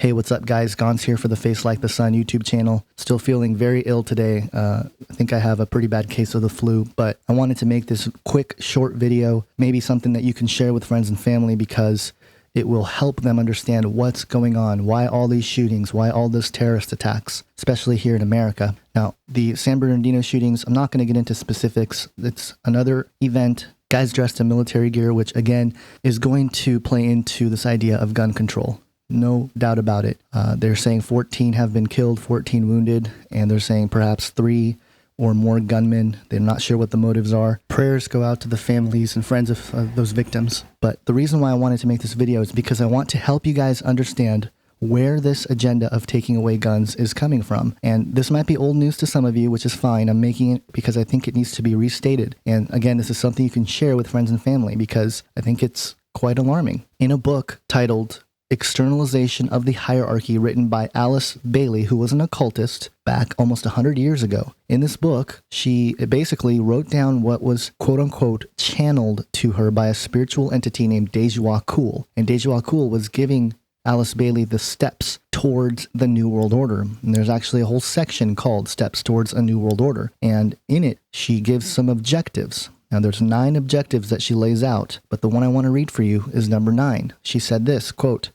Hey, what's up, guys? Gonz here for the Face Like the Sun YouTube channel. Still feeling very ill today. I think I have a pretty bad case of the flu, but I wanted to make this quick, short video, maybe something that you can share with friends and family because it will help them understand what's going on, why all these shootings, why all those terrorist attacks, especially here in America. Now, the San Bernardino shootings, I'm not going to get into specifics. It's another event, guys dressed in military gear, which again is going to play into this idea of gun control. No doubt about it. They're saying 14 have been killed, 14 wounded, and they're saying perhaps 3 or more gunmen. They're not sure what the motives are. Prayers go out to the families and friends of those victims. But the reason why I wanted to make this video is because I want to help you guys understand where this agenda of taking away guns is coming from. And this might be old news to some of you, which is fine. I'm making it because I think it needs to be restated. And again, this is something you can share with friends and family because I think it's quite alarming. In a book titled Externalization of the Hierarchy, written by Alice Bailey, who was an occultist back almost 100 years ago. In this book, she basically wrote down what was quote-unquote channeled to her by a spiritual entity named Deja Kul. And Deja Kul was giving Alice Bailey the steps towards the New World Order. And there's actually a whole section called Steps Towards a New World Order. And in it, she gives some objectives. Now, there's 9 objectives that she lays out, but the one I want to read for you is number 9. She said this, quote,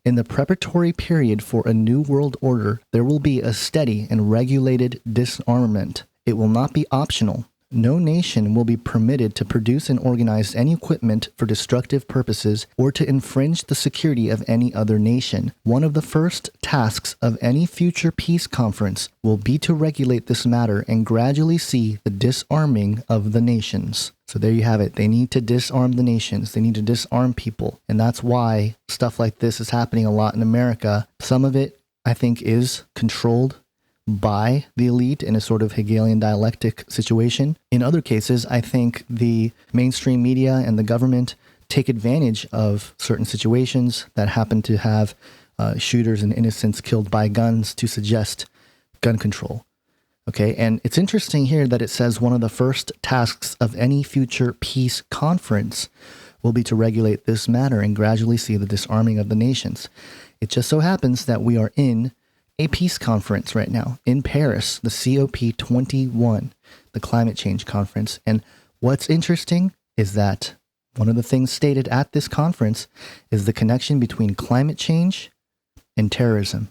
"In the preparatory period for a new world order, there will be a steady and regulated disarmament. It will not be optional. No nation will be permitted to produce and organize any equipment for destructive purposes or to infringe the security of any other nation. One of the first tasks of any future peace conference will be to regulate this matter and gradually see the disarming of the nations." So there you have it. They need to disarm the nations. They need to disarm people. And that's why stuff like this is happening a lot in America. Some of it, I think, is controlled by the elite in a sort of Hegelian dialectic situation. In other cases, I think the mainstream media and the government take advantage of certain situations that happen to have shooters and innocents killed by guns to suggest gun control. Okay, and it's interesting here that it says one of the first tasks of any future peace conference will be to regulate this matter and gradually see the disarming of the nations. It just so happens that we are in a peace conference right now in Paris, the COP21, the climate change conference. And what's interesting is that one of the things stated at this conference is the connection between climate change and terrorism.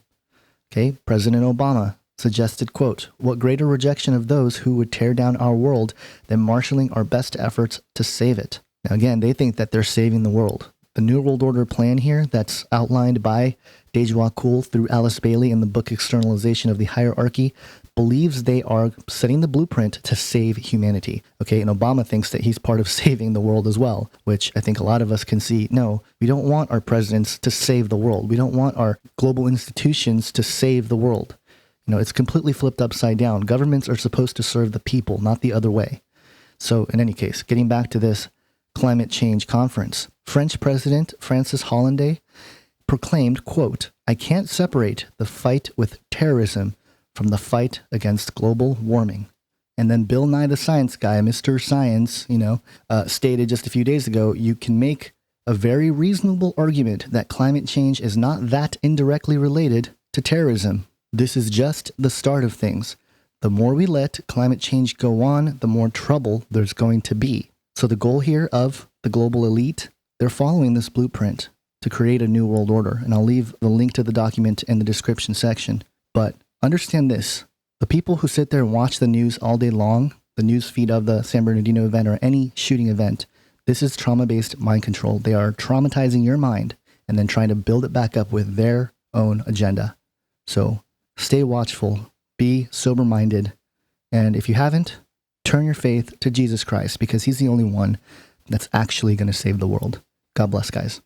Okay, President Obama suggested, quote, "What greater rejection of those who would tear down our world than marshaling our best efforts to save it?" Now, again, they think that they're saving the world. The New World Order plan here that's outlined by Deja Kul through Alice Bailey in the book Externalization of the Hierarchy believes they are setting the blueprint to save humanity. Okay, and Obama thinks that he's part of saving the world as well, which I think a lot of us can see. No, we don't want our presidents to save the world. We don't want our global institutions to save the world. You know, it's completely flipped upside down. Governments are supposed to serve the people, not the other way. So in any case, getting back to this climate change conference, French President Francis Hollande proclaimed, quote, "I can't separate the fight with terrorism from the fight against global warming." And then Bill Nye the Science Guy, Mr. Science, stated just a few days ago, you can make a very reasonable argument that climate change is not that indirectly related to terrorism. This is just the start of things. The more we let climate change go on, the more trouble there's going to be. So the goal here of the global elite, they're following this blueprint to create a new world order. And I'll leave the link to the document in the description section. But understand this, the people who sit there and watch the news all day long, the news feed of the San Bernardino event or any shooting event, this is trauma-based mind control. They are traumatizing your mind and then trying to build it back up with their own agenda. So stay watchful, be sober-minded, and if you haven't, turn your faith to Jesus Christ because he's the only one that's actually going to save the world. God bless, guys.